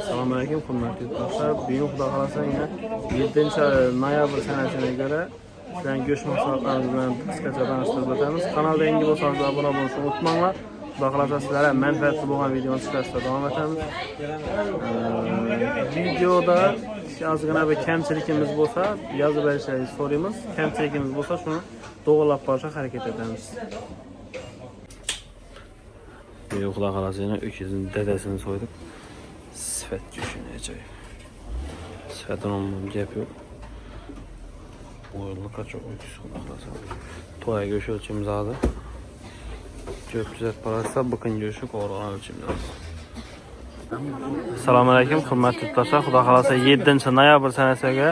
Selamünaleyküm hürmetli dostlar. Bugün Xudo xolasa yine 7-noyabr sanasiga göre şu an go'sht mahsulotlarimiz bilan qisqacha tanishtirib o'tamiz. Kanalda yangi bo'lsangiz obuna bo'lishni unutmanglar. Xudo xolasa sizlarga manfaatli bo'lgan videoni chiqarishda davom etamiz. Videoda ozgina bir kamchilikimiz bo'lsa, yozib berishingizni so'raymiz. Kamchilikimiz bo'lsa, shuni to'g'rilab borishga harakat etamiz. Xudo xolasa yana öküzün dedesini soyduk. Sifat go'shini acayip. Sifatdan olmam gap yo'q. O'yinli qachoq öküz xudo xolasa. To'ya go'shi ölçümüz aldı. Çok güzel parası bakın go'shi qo'rg'on ölçümüz aldı. Selamünaleyküm hürmetli dostlar. Xudo xolasa 7-noyabr sanasiga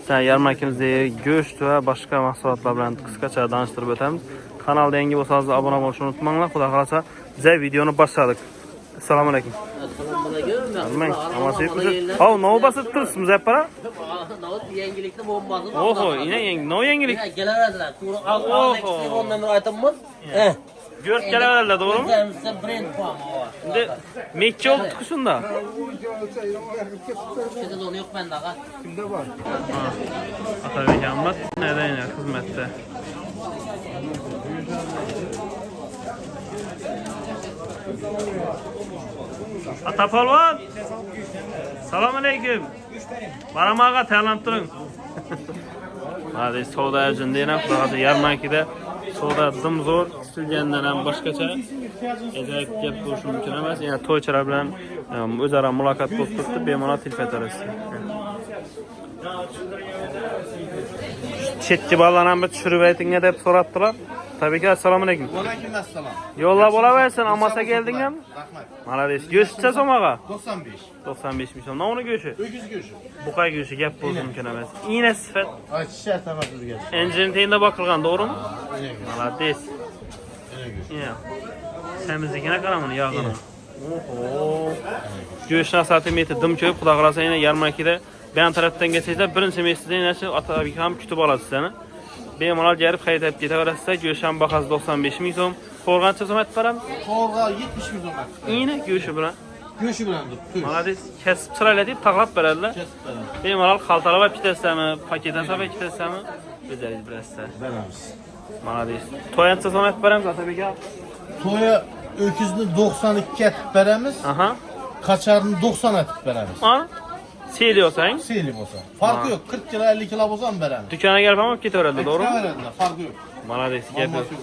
sen yarmarkamizda go'sht va boshqa mahsulotlar bilan qisqacha tanishtirib o'tamiz. Kanalda yangi bo'lsangiz obuna bo'lishni unutmanglar. Xudo xolasa bize videonu başladık. Selamünaleyküm. Selamünaleyküm. Amasıyıp mısın? Hav, ne basıp durursunuz hep para? Navut yengilikli bombazı. Oho, yine ne yengilik? Geleverdiler. Oho. Ondan aytımız. Gört geleverdiler, doğru mu? Sen brand puan var. Şimdi mekçi oldu kuşunda. Sizde onu yok bende aga. Kimde var? Atabek Ahmet neden ya hizmette? Atapolvon. Selamünaleyküm. Baramağa tayyorlanib turing. Hadi savdo ajindina, xudo yarmarkada savdo dimzo'r istilgandan ham boshqacha ajoyib gap bo'lishi mumkin emas. Yana to'ychilar bilan o'zaro muloqot bo'lib turibdi, bemalol telefon orasida. Chetki bolalarni ham bir tushirib aytingga deb so'rabdilar. Tabii ki assalamualaikum. Aleykümselam. Yo'llab olaversin, Amasa geldingmi? Rahmat. Malades. Go'shtcha so'maga? 95. 95 milyon. Ne onu go'shi? Öküz göğüşü. Buqay go'shi gap bo'lsa mumkin emas. Iğne sifat. Ay çiçeğe temasız gelsin. Enjin teyinde bakılgan, doğru mu? Yine göğüş. Malades. Yine göğüş. Ya. Semizlikine qaramını yağını. Oho. Go'sht asortimenti dim ko'p, xudo xolasa yana yarmarkada ben tarafdan geçsizler birinchi mesajda yana shu Atabek ham kutib oladi seni. Bemalol gelip haydab ketaverasizlar. Go'sht ham bahasi 95 ming so'm. Qo'rg'oncha so'm aytib beramiz. Korga 70 milyon bak. Iğne go'shi bilan. Göğüşü bilen dur. Malades. Kesib chiroylatib taqlab beradilar. Kesip veren. Bemalol xaltalab olib ketasizmi, paketdan solib olib ketasizmi? O'zingiz bilasizlar. Veremiz. Malades. To'yancha so'm aytib beramiz Atabek aka. Toya öküzünü 92 etip veremiz. Aha. Kaçarını 90 etip veremiz. Ana. Seyliyorsan Selim olsa. Farkı yok. 40 kilo 50 kilo bozan veremiz. dükkana gelip ama ketaveradi, doğru mu? Verenler farkı yok. Malades. Gap yo'q. Olması yok.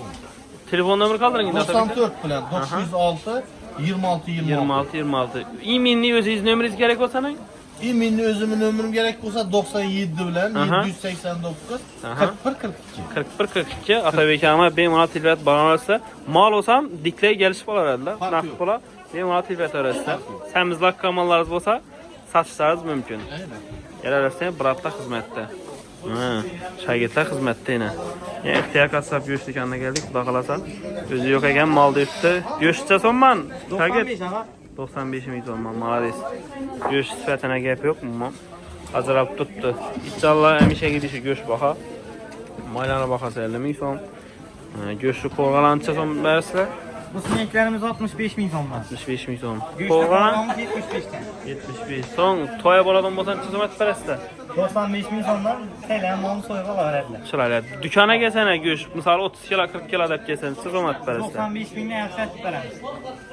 Telefon nömrü kaldırın yine Atabek aka. 94 bilen 906 26 26. 26. İminli özünüz nömreniz gerek olsa ne? İminli özümün ömrüm gerek olsa 97 bilen Aha. 789 Aha. 41 42. 41-42 Atabek ama benim ona tilvet bağlanırsa mal olsam dikleye gelişip olardılar. Farkı yok. Nakit ola benim ona tilvet arasında. Semizlik kamallarınız olsa satışlarınız mümkün. Gelerlerse Bırat'ta hizmette. Şagirtler hizmette yine. Yani ihtiyar kasap göğüş dükkanına geldik. Xudo xolasa özü yok eken mal deyipti. Göğüşçe sonman. 95 aga. 95 ming sonman. Malades. Göğüş sifatine gap yok mu? Ajralib tuttu. İnşallah emişe gidişi göğüş baxa. Maylana baxası 50 ming son. Göğüşü qo'rg'oncha son bersizlar. Bu sineklerimiz 65 bin tonlar. 65 ming son. Göçte Qo'rg'on paramız 75'ten. 75 son. To'ya bo'ladigan bo'lsa necha so'm aytib berasizlar? 95 bin tonlar TL malını soyuğa verdiler. Chiroyli. Dükkana gelsene go'sht, misol 30 kilo, 40 kilo deb kelsan, necha so'm aytib berasizlar? 95 binle yaklaşık veremiz.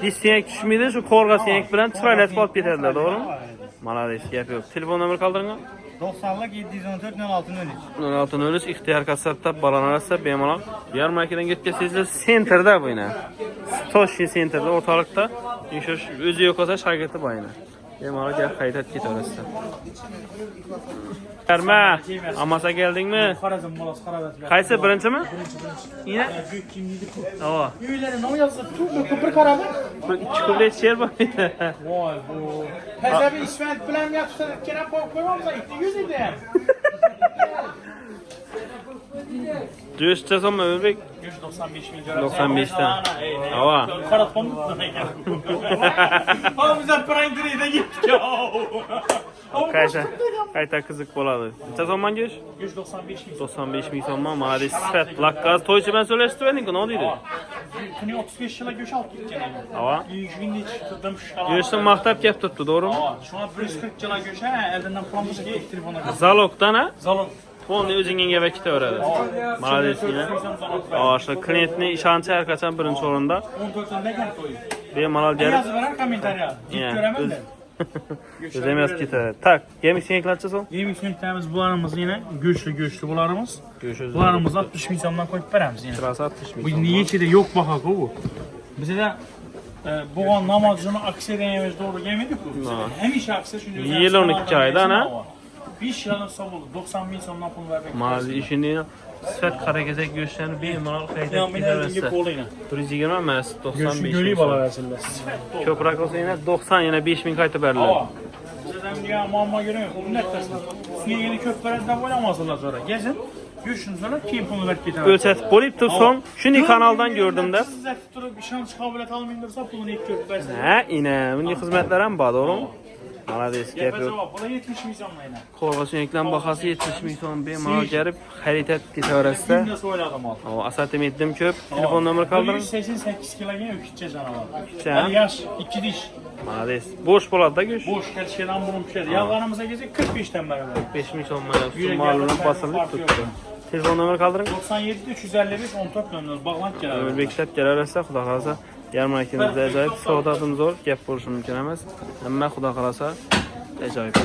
Distiyak tushmaydi, shu qo'rg'a siyak bilan chiroyli olib ketadilar, to'g'rimi? Malades, gap yo'q. Telefon nomer qoldiringmi? 90'lık 714 06 03. 06 ihtiyar kasabda balanarsa bemalol yarmarkadan ketkazsangizlar, sentrda bu yana. Toshkent sentrda o'rtoqlikda, o'zi yo'q olsa shagirdi bu yana. Bemalol gap qaytib ketaverasizlar. Karma, Amasa geldingmi? Qarazim bolas qarabat. Qaysi birinchimi? Yine? Gök kimliydi ku. Ava. Uyları ne yazdı? Tüm bir karabat. Bir ikki kublet yer bor. Vay bu. Pezebi İsmet bilen yapsa kerem koymamsa 200 idi. Göğüsçe sonma Ömürbek. 95 milyon. 95'ten. Ava. Karatmam. Abi bize prime trade'e gittik ya. Kaysa. Qayta qiziq bo'ladi. Necha so'mman go'sh? 195 ming. 95 ming so'mman. Malades sifat. Laqqaz to'ychi bilan söylashtirding, nima deydi? Kuni 35 yilga go'sh olib ketgan edim. Ava. 100 ming tutdim şu. Go'shni maqtab kelib turibdi, to'g'rimi? Shuna 140 yilga go'sh ha, eldan pulimiz kelib telefona. Zalogdan ha? Zalog. Polni o'zingga gap ketaveradi. Malades yine. Ava, shu klientning ishonchi har qachon birinchi o'rinda. 14 yildan to'y. Bemalol Yozib berib. berar kommentariya. Deb ko'raman men. Ödemeyiz ketadi. Tak, yemek sineklarcha so'ng. Yemek sineklarimiz bularimiz yine go'shli bularimiz. Go'sht. Bularimiz 60 ming so'mdan qo'yib beramiz yine. Kirasi 60 ming. Bu niyetide yok baha bu. Bizde buğan namazını aksiye deneyimiz doğru yemedik bu. Hemişe aksiye çünkü. Yıl 12 ayda ana. 5 yılın sabolu 90 bin so'mdan pul vermek. Mazi ishini sifat qarakezak go'shtlarni bemalol qayta Ya men elga qo'layna. 120 emas, 95 Göğü ming. bala versinler. Ko'proq olsa yana 90 yana 5 ming qaytib beriladi. Bizden ya muamma görüyor. Bu ne dersin? Suya yeni köplerden oynamazlar sonra. Gezin. Görüşün sonra kim pulunu verip gider. O'lchatib bo'libdi, so'ng shuni kanaldan ko'rdim-da. Siz de tutup işanç kabiliyet almayınlarsa pulunu ilk görüp versin. Ha, ina, bunday xizmatlar ham bor, to'g'rimi? Malades, gap Yapacağım yo'q. bak. Bu da 70 milyonla yine. Qo'rg'oshinlikdan bahasi 70 ming so'm bemalol berib, xarid etib ketaverasizda. Günde soyladım al. O assortimentim ko'p, telefon nomer qoldiring. 188 kilogram ökütçe canavar. Ökütçe, ha? Yani yaş, 2 diş. Malades. Bo'sh bo'ladi-da go'sht. Boş, her şeyden bunun pişer. Yağlarımıza gezecek 45'ten beraber. 5 ming so'm mana shu ma'lumot bosilib turibdi. Telefon nomer qoldiring. 97 355 14 dönüyoruz. Bağlanıp gel. Ömürbek ishlab kelaversa, xudo xolasa, yarmarkamizda ajoyib savdotimiz bor, gap bo'lishi mumkin emas. Hamma xudo xolasa ajoyib.